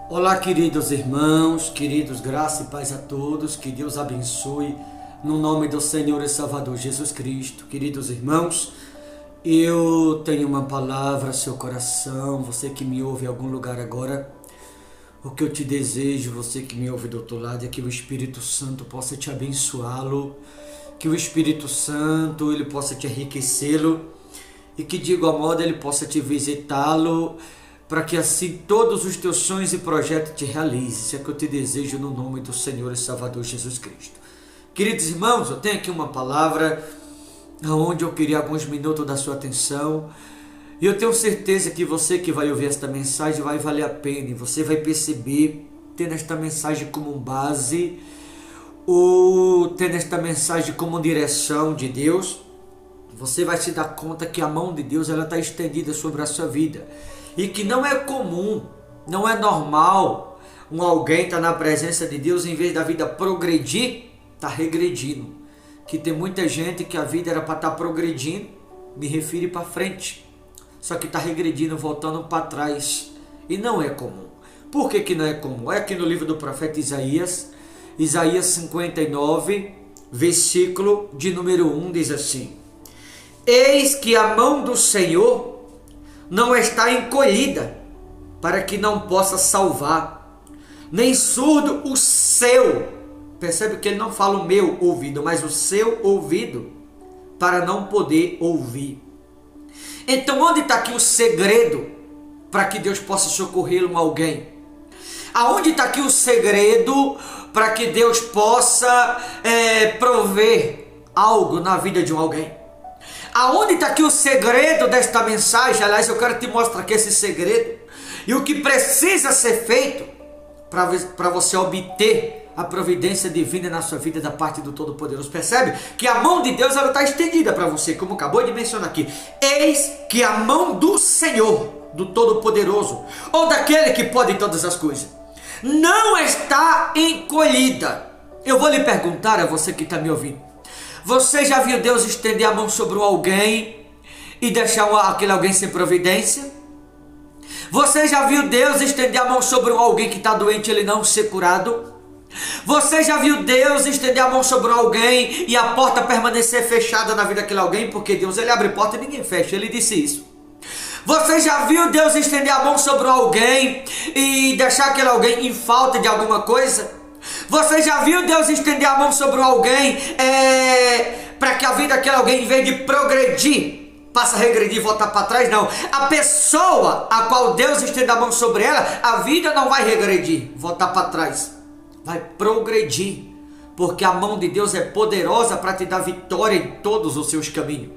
Olá, queridos irmãos, queridos, graça e paz a todos, que Deus abençoe, no nome do Senhor e Salvador Jesus Cristo. Queridos irmãos, eu tenho uma palavra ao seu coração, você que me ouve em algum lugar agora, o que eu te desejo, você que me ouve do outro lado, é que o Espírito Santo possa te abençoá-lo, que o Espírito Santo ele possa te enriquecê-lo e que de igual modo ele possa te visitá-lo, para que assim todos os teus sonhos e projetos te realizem. Isso é que eu te desejo no nome do Senhor e Salvador Jesus Cristo. Queridos irmãos, eu tenho aqui uma palavra onde eu queria alguns minutos da sua atenção. E eu tenho certeza que você que vai ouvir esta mensagem vai valer a pena. E você vai perceber, tendo esta mensagem como base, ou tendo esta mensagem como direção de Deus, você vai se dar conta que a mão de Deus ela está estendida sobre a sua vida. E que não é comum, não é normal alguém estar na presença de Deus, em vez da vida progredir, está regredindo. Que tem muita gente que a vida era para estar progredindo, me refiro para frente. Só que está regredindo, voltando para trás. E não é comum. Por que não é comum? É aqui no livro do profeta Isaías, Isaías 59, versículo de número 1, diz assim: Eis que a mão do Senhor não está encolhida, para que não possa salvar, nem surdo o seu, percebe que ele não fala o meu ouvido, mas o seu ouvido, para não poder ouvir. Então onde está aqui o segredo, para que Deus possa socorrer alguém? Aonde está aqui o segredo, para que Deus possa prover algo na vida de alguém? Aonde está aqui o segredo desta mensagem? Aliás, eu quero te mostrar aqui esse segredo e o que precisa ser feito para você obter a providência divina na sua vida da parte do Todo-Poderoso. Percebe que a mão de Deus está estendida para você, como acabou de mencionar aqui. Eis que a mão do Senhor, do Todo-Poderoso, ou daquele que pode todas as coisas, não está encolhida. Eu vou lhe perguntar a você que está me ouvindo. Você já viu Deus estender a mão sobre alguém e deixar aquele alguém sem providência? Você já viu Deus estender a mão sobre alguém que está doente e ele não ser curado? Você já viu Deus estender a mão sobre alguém e a porta permanecer fechada na vida daquele alguém? Porque Deus ele abre porta e ninguém fecha, ele disse isso. Você já viu Deus estender a mão sobre alguém e deixar aquele alguém em falta de alguma coisa? Você já viu Deus estender a mão sobre alguém para que a vida daquele alguém, em vez de progredir, passa a regredir e voltar para trás? Não. A pessoa a qual Deus estende a mão sobre ela, a vida não vai regredir, voltar para trás. Vai progredir. Porque a mão de Deus é poderosa para te dar vitória em todos os seus caminhos.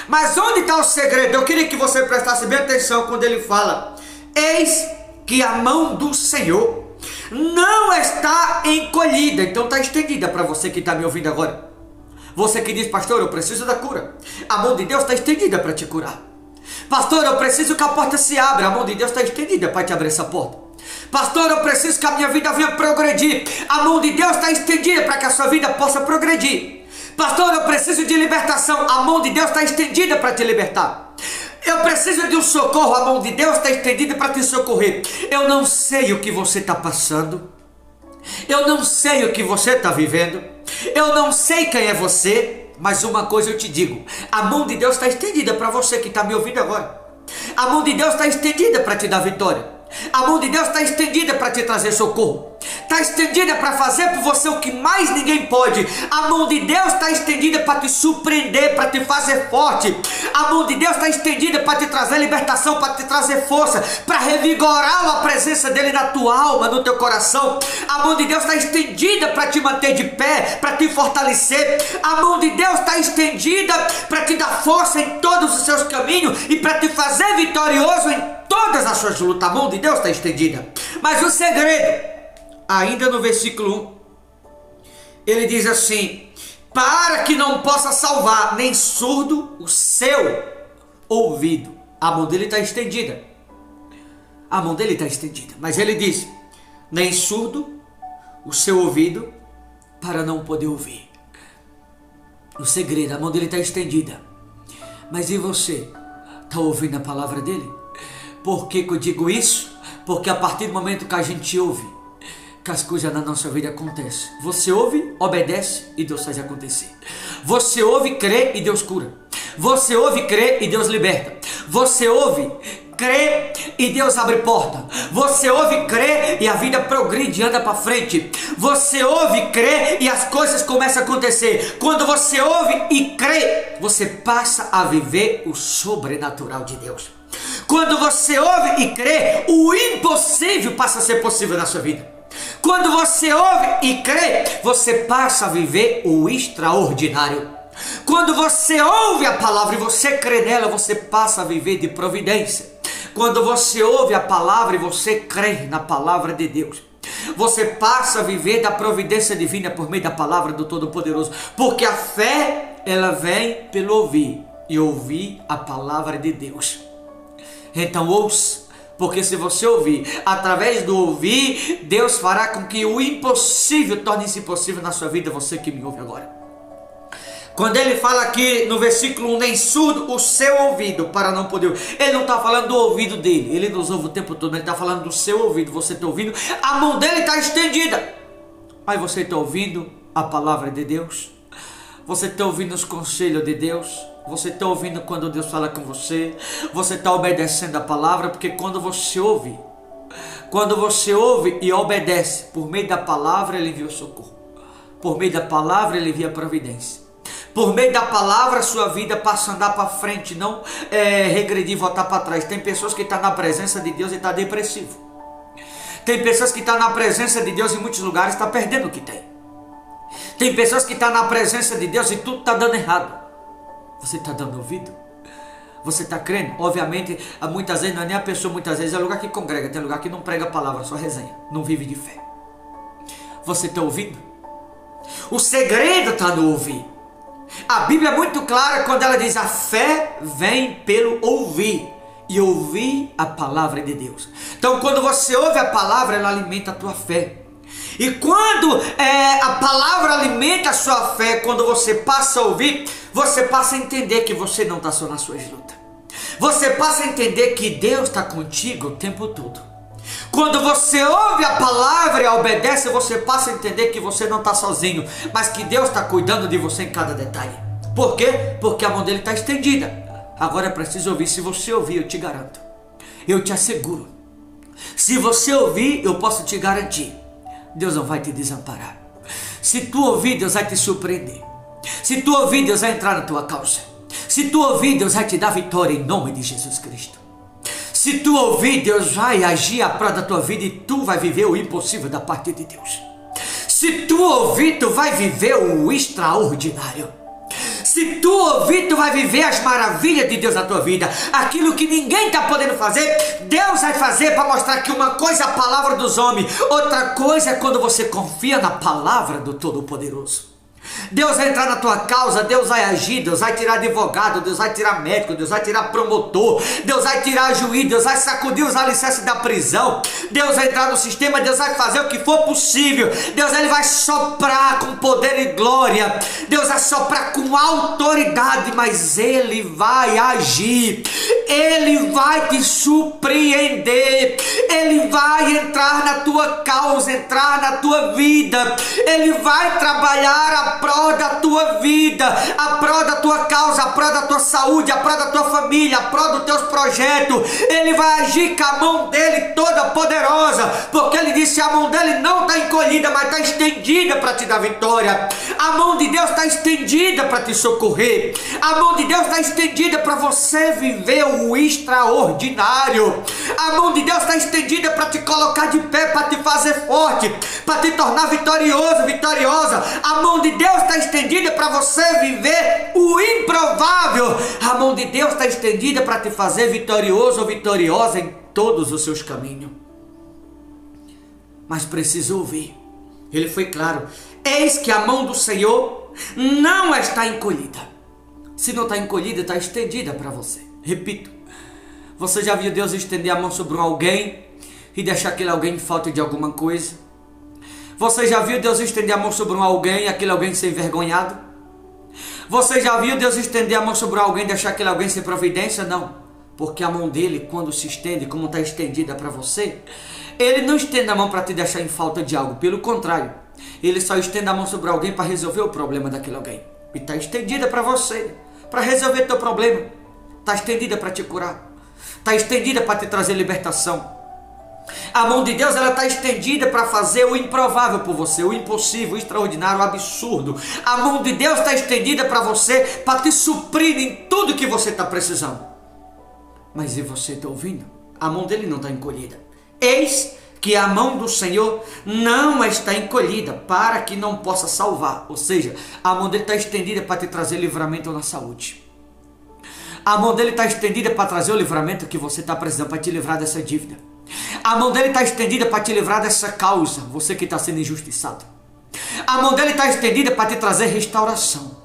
Mas onde está o segredo? Eu queria que você prestasse bem atenção quando ele fala: Eis que a mão do Senhor não está encolhida. Então está estendida para você que está me ouvindo agora. Você que diz: pastor, eu preciso da cura. A mão de Deus está estendida para te curar. Pastor, eu preciso que a porta se abra. A mão de Deus está estendida para te abrir essa porta. Pastor, eu preciso que a minha vida venha progredir. A mão de Deus está estendida para que a sua vida possa progredir. Pastor, eu preciso de libertação. A mão de Deus está estendida para te libertar. Eu preciso de um socorro, a mão de Deus está estendida para te socorrer. Eu não sei o que você está passando. Eu não sei o que você está vivendo. Eu não sei quem é você. Mas uma coisa eu te digo: a mão de Deus está estendida para você que está me ouvindo agora. A mão de Deus está estendida para te dar vitória. A mão de Deus está estendida para te trazer socorro. Está estendida para fazer por você o que mais ninguém pode. A mão de Deus está estendida para te surpreender, para te fazer forte. A mão de Deus está estendida para te trazer libertação, para te trazer força, para revigorar a presença dele na tua alma, no teu coração. A mão de Deus está estendida para te manter de pé, para te fortalecer. A mão de Deus está estendida para te dar força em todos os seus caminhos e para te fazer vitorioso em todas as suas lutas. A mão de Deus está estendida. Mas o segredo, ainda no versículo 1, ele diz assim: para que não possa salvar, nem surdo o seu ouvido. A mão dele está estendida. A mão dele está estendida. Mas ele diz: nem surdo o seu ouvido, para não poder ouvir. O segredo, a mão dele está estendida. Mas e você? Está ouvindo a palavra dele? Por que eu digo isso? Porque a partir do momento que a gente ouve, que as coisas na nossa vida acontecem. Você ouve, obedece e Deus faz acontecer. Você ouve, crê e Deus cura. Você ouve, crê e Deus liberta. Você ouve, crê e Deus abre porta. Você ouve, crê e a vida progride e anda para frente. Você ouve, crê e as coisas começam a acontecer. Quando você ouve e crê, você passa a viver o sobrenatural de Deus. Quando você ouve e crê, o impossível passa a ser possível na sua vida. Quando você ouve e crê, você passa a viver o extraordinário. Quando você ouve a palavra e você crê nela, você passa a viver de providência. Quando você ouve a palavra e você crê na palavra de Deus, você passa a viver da providência divina por meio da palavra do Todo-Poderoso. Porque a fé, ela vem pelo ouvir, e ouvir a palavra de Deus. Então ouça. Porque se você ouvir, através do ouvir, Deus fará com que o impossível torne-se possível na sua vida, você que me ouve agora. Quando ele fala aqui no versículo 1, nem surdo o seu ouvido para não poder ouvir. Ele não está falando do ouvido dele, ele nos ouve o tempo todo, ele está falando do seu ouvido. Você está ouvindo, a mão dele está estendida. Mas você está ouvindo a palavra de Deus? Você está ouvindo os conselhos de Deus? Você está ouvindo quando Deus fala com você? Você está obedecendo a palavra? Porque quando você ouve e obedece, por meio da palavra ele envia o socorro. Por meio da palavra ele envia a providência. Por meio da palavra a sua vida passa a andar para frente, não regredir, voltar para trás. Tem pessoas que estão na presença de Deus e estão depressivo. Tem pessoas que estão na presença de Deus em muitos lugares e estão perdendo o que tem. Tem pessoas que estão na presença de Deus e tudo está dando errado. Você está dando ouvido? Você está crendo? Obviamente, muitas vezes não é nem a pessoa, muitas vezes é lugar que congrega, tem lugar que não prega a palavra, só resenha, não vive de fé. Você está ouvindo? O segredo está no ouvir. A Bíblia é muito clara quando ela diz: a fé vem pelo ouvir, e ouvir a palavra de Deus. Então quando você ouve a palavra, ela alimenta a tua fé. E quando a palavra alimenta a sua fé, quando você passa a ouvir, você passa a entender que você não está só nas suas lutas. Você passa a entender que Deus está contigo o tempo todo. Quando você ouve a palavra e a obedece, você passa a entender que você não está sozinho, mas que Deus está cuidando de você em cada detalhe. Por quê? Porque a mão dele está estendida. Agora é preciso ouvir. Se você ouvir, eu te garanto, eu te asseguro, se você ouvir, eu posso te garantir, Deus não vai te desamparar. Se tu ouvir, Deus vai te surpreender. Se tu ouvir, Deus vai entrar na tua causa. Se tu ouvir, Deus vai te dar vitória em nome de Jesus Cristo. Se tu ouvir, Deus vai agir a prol da tua vida e tu vai viver o impossível da parte de Deus. Se tu ouvir, tu vai viver o extraordinário. Se tu ouvir, tu vai viver as maravilhas de Deus na tua vida. Aquilo que ninguém está podendo fazer, Deus vai fazer, para mostrar que uma coisa é a palavra dos homens, outra coisa é quando você confia na palavra do Todo-Poderoso. Deus vai entrar na tua causa, Deus vai agir, Deus vai tirar advogado, Deus vai tirar médico, Deus vai tirar promotor, Deus vai tirar juiz, Deus vai sacudir os alicerces da prisão, Deus vai entrar no sistema, Deus vai fazer o que for possível, Deus ele vai soprar com poder e glória, Deus vai soprar com autoridade, mas Ele vai agir, Ele vai te surpreender, Ele vai entrar na tua causa, entrar na tua vida, Ele vai trabalhar a prol da tua vida, a prol da tua causa, a prol da tua saúde, a prol da tua família, a prol dos teus projetos. Ele vai agir com a mão dele toda poderosa, porque ele disse: a mão dele não está encolhida, mas está estendida para te dar vitória. A mão de Deus está estendida para te socorrer. A mão de Deus está estendida para você viver o extraordinário. A mão de Deus está estendida para te colocar de pé, para te fazer forte, para te tornar vitorioso, vitoriosa. A mão de Deus está estendida para você viver o improvável. A mão de Deus está estendida para te fazer vitorioso ou vitoriosa em todos os seus caminhos. Mas precisa ouvir. Ele foi claro: eis que a mão do Senhor não está encolhida. Se não está encolhida, está estendida para você. Repito, você já viu Deus estender a mão sobre alguém e deixar aquele alguém falta de alguma coisa? Você já viu Deus estender a mão sobre alguém e aquele alguém ser envergonhado? Você já viu Deus estender a mão sobre alguém e deixar aquele alguém sem providência? Não. Porque a mão dele, quando se estende, como está estendida para você, ele não estende a mão para te deixar em falta de algo. Pelo contrário, ele só estende a mão sobre alguém para resolver o problema daquele alguém. E está estendida para você, para resolver teu problema. Está estendida para te curar. Está estendida para te trazer libertação. A mão de Deus, ela está estendida para fazer o improvável por você, o impossível, o extraordinário, o absurdo. A mão de Deus está estendida para você, para te suprir em tudo que você está precisando. Mas e você está ouvindo? A mão dele não está encolhida. Eis que a mão do Senhor não está encolhida para que não possa salvar. Ou seja, a mão dele está estendida para te trazer livramento na saúde. A mão dele está estendida para trazer o livramento que você está precisando, para te livrar dessa dívida. A mão dele está estendida para te livrar dessa causa, você que está sendo injustiçado. A mão dele está estendida para te trazer restauração.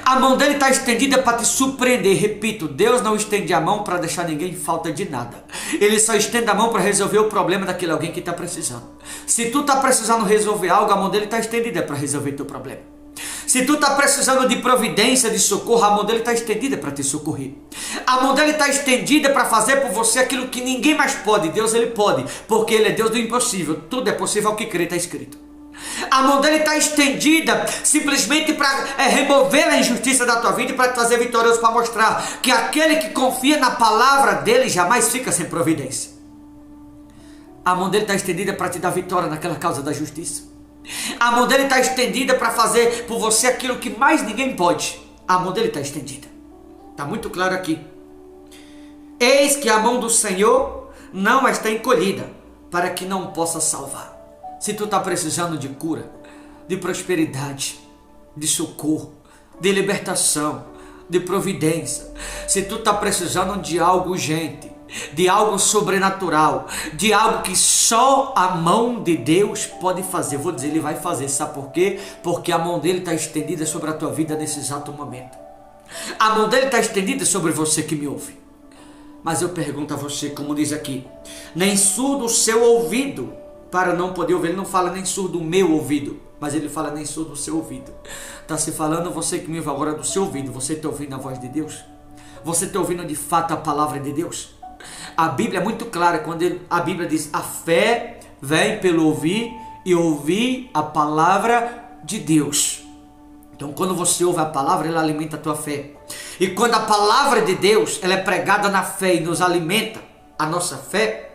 A mão dele está estendida para te surpreender. Repito, Deus não estende a mão para deixar ninguém em falta de nada. Ele só estende a mão para resolver o problema daquele alguém que está precisando. Se tu está precisando resolver algo, a mão dele está estendida para resolver teu problema. Se tu está precisando de providência, de socorro, a mão dele está estendida para te socorrer. A mão dele está estendida para fazer por você aquilo que ninguém mais pode. Deus, ele pode, porque ele é Deus do impossível. Tudo é possível ao que crê, está escrito. A mão dele está estendida simplesmente para remover a injustiça da tua vida e para te fazer vitorioso, para mostrar que aquele que confia na palavra dele jamais fica sem providência. A mão dele está estendida para te dar vitória naquela causa da justiça. A mão dele está estendida para fazer por você aquilo que mais ninguém pode. A mão dele está estendida. Está muito claro aqui. Eis que a mão do Senhor não está encolhida para que não possa salvar. Se tu está precisando de cura, de prosperidade, de socorro, de libertação, de providência, se tu está precisando de algo urgente, de algo sobrenatural, de algo que só a mão de Deus pode fazer, vou dizer, ele vai fazer, sabe por quê? Porque a mão dele está estendida sobre a tua vida nesse exato momento. A mão dele está estendida sobre você que me ouve. Mas eu pergunto a você, como diz aqui, nem surdo o seu ouvido para não poder ouvir. Ele não fala nem surdo o meu ouvido, mas ele fala nem surdo o seu ouvido. Está se falando você que me ouve agora do seu ouvido. Você está ouvindo a voz de Deus? Você está ouvindo de fato a palavra de Deus? A Bíblia é muito clara quando a Bíblia diz: a fé vem pelo ouvir e ouvir a palavra de Deus. Então quando você ouve a palavra, ela alimenta a tua fé. E quando a palavra de Deus ela é pregada na fé e nos alimenta a nossa fé,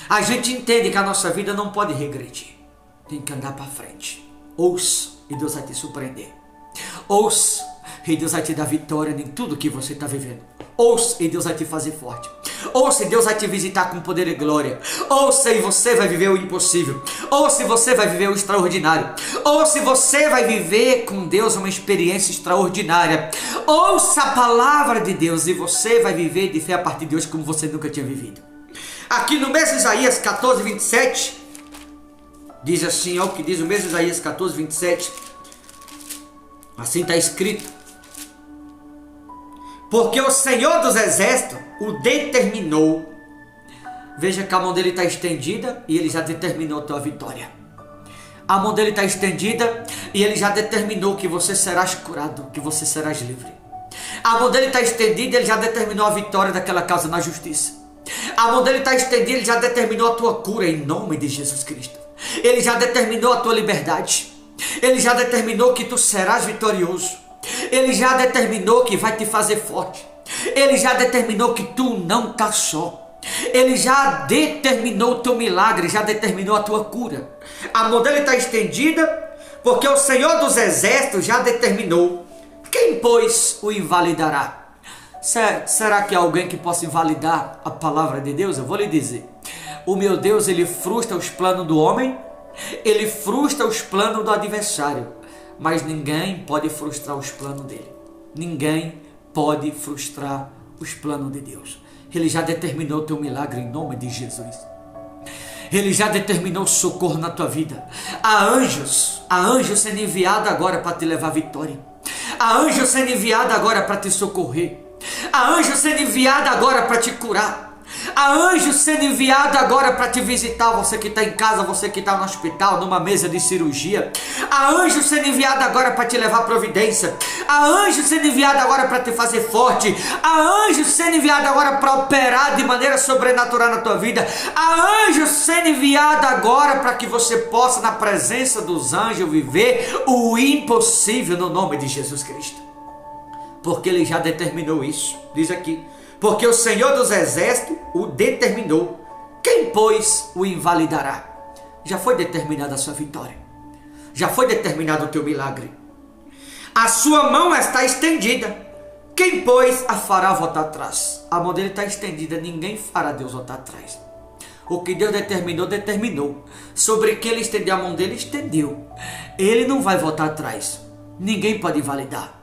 a gente entende que a nossa vida não pode regredir. Tem que andar para frente. Ouça e Deus vai te surpreender. Ouça e Deus vai te dar vitória em tudo que você está vivendo. Ouça e Deus vai te fazer forte. Ouça e Deus vai te visitar com poder e glória. Ouça e você vai viver o impossível. Ouça e você vai viver o extraordinário. Ouça e você vai viver com Deus uma experiência extraordinária. Ouça a palavra de Deus e você vai viver de fé a partir de hoje como você nunca tinha vivido. Aqui no mesmo Isaías 14, 27, diz assim, olha o que diz o mesmo Isaías 14, 27. Assim está escrito: porque o Senhor dos Exércitos o determinou. Veja que a mão dele está estendida e ele já determinou a tua vitória. A mão dele está estendida e ele já determinou que você serás curado, que você serás livre. A mão dele está estendida e ele já determinou a vitória daquela causa na justiça. A mão dele está estendida, ele já determinou a tua cura em nome de Jesus Cristo. Ele já determinou a tua liberdade. Ele já determinou que tu serás vitorioso. Ele já determinou que vai te fazer forte. Ele já determinou que tu não está só. Ele já determinou o teu milagre, já determinou a tua cura. A mão dele está estendida porque o Senhor dos Exércitos já determinou. Quem, pois, o invalidará? Será que há alguém que possa invalidar a palavra de Deus? Eu vou lhe dizer. O meu Deus, ele frustra os planos do homem, ele frustra os planos do adversário, mas ninguém pode frustrar os planos dele. Ninguém pode frustrar os planos de Deus. Ele já determinou o teu milagre em nome de Jesus. Ele já determinou socorro na tua vida. Há anjos sendo enviados agora para te levar vitória. Há anjos sendo enviados agora para te socorrer. Há anjos sendo enviado agora para te curar. Há anjos sendo enviados agora para te visitar, você que está em casa, você que está no hospital, numa mesa de cirurgia. Há anjos sendo enviados agora para te levar providência. Há anjos sendo enviados agora para te fazer forte. Há anjos sendo enviados agora para operar de maneira sobrenatural na tua vida. Há anjos sendo enviados agora para que você possa, na presença dos anjos, viver o impossível no nome de Jesus Cristo. Porque Ele já determinou isso. Diz aqui: porque o Senhor dos Exércitos o determinou. Quem, pois, o invalidará? Já foi determinada a sua vitória. Já foi determinado o teu milagre. A sua mão está estendida. Quem, pois, a fará voltar atrás? A mão dele está estendida. Ninguém fará Deus voltar atrás. O que Deus determinou, determinou. Sobre quem Ele estendeu a mão dele, estendeu. Ele não vai voltar atrás. Ninguém pode invalidar.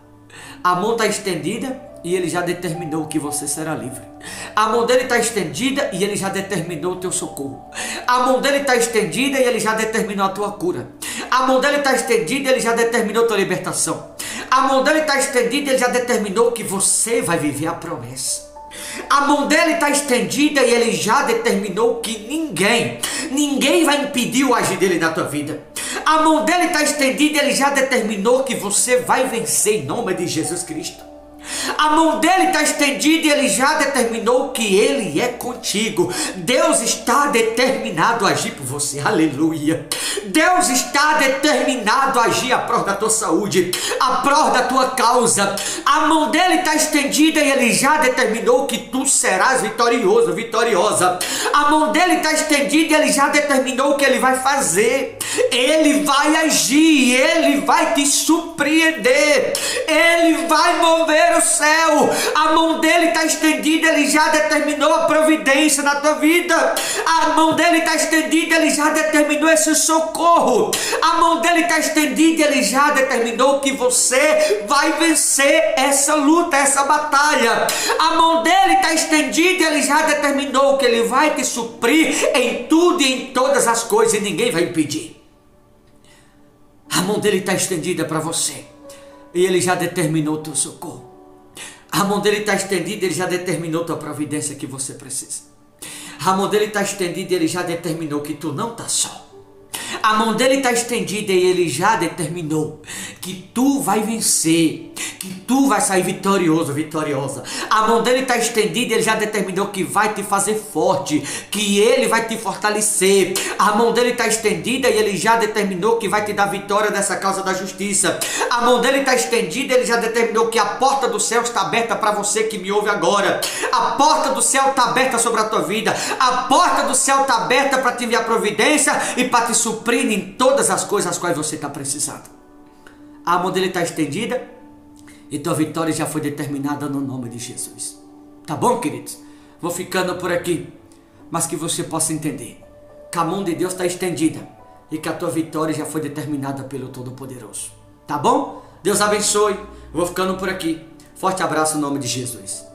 A mão está estendida e Ele já determinou que você será livre. A mão dele está estendida e Ele já determinou o teu socorro. A mão dele está estendida e Ele já determinou a tua cura. A mão dele está estendida e Ele já determinou a tua libertação. A mão dele está estendida e Ele já determinou que você vai viver a promessa. A mão dele está estendida e Ele já determinou que ninguém vai impedir o agir dele na tua vida. A mão dele está estendida e Ele já determinou que você vai vencer em nome de Jesus Cristo. A mão dele está estendida e Ele já determinou que Ele é contigo. Deus está determinado a agir por você. Aleluia. Deus está determinado a agir a prol da tua saúde, a prol da tua causa. A mão dele está estendida e Ele já determinou que tu serás vitorioso, vitoriosa. A mão dele está estendida e Ele já determinou o que Ele vai fazer. Ele vai agir, Ele vai te surpreender, Ele vai mover o céu. A mão dele está estendida, Ele já determinou a providência na tua vida. A mão dele está estendida, Ele já determinou esse socorro. A mão dele está estendida, Ele já determinou que você vai vencer essa luta, essa batalha. A mão dele está estendida, Ele já determinou que Ele vai te suprir em tudo e em todas as coisas, e ninguém vai impedir. A mão dele está estendida para você e Ele já determinou o teu socorro. A mão dele está estendida e Ele já determinou a tua providência que você precisa. A mão dele está estendida e Ele já determinou que tu não está só. A mão dele está estendida e Ele já determinou que tu vai vencer, que tu vai sair vitorioso, vitoriosa. A mão dele está estendida e Ele já determinou que vai te fazer forte, que Ele vai te fortalecer. A mão dele está estendida e Ele já determinou que vai te dar vitória nessa causa da justiça. A mão dele está estendida e Ele já determinou que a porta do céu está aberta para você que me ouve agora. A porta do céu está aberta sobre a tua vida. A porta do céu está aberta para te enviar providência e para te suprir em todas as coisas as quais você está precisando. A mão dele está estendida e tua vitória já foi determinada no nome de Jesus. Tá bom, queridos? Vou ficando por aqui, mas que você possa entender que a mão de Deus está estendida e que a tua vitória já foi determinada pelo Todo-Poderoso. Tá bom? Deus abençoe. Vou ficando por aqui. Forte abraço no nome de Jesus.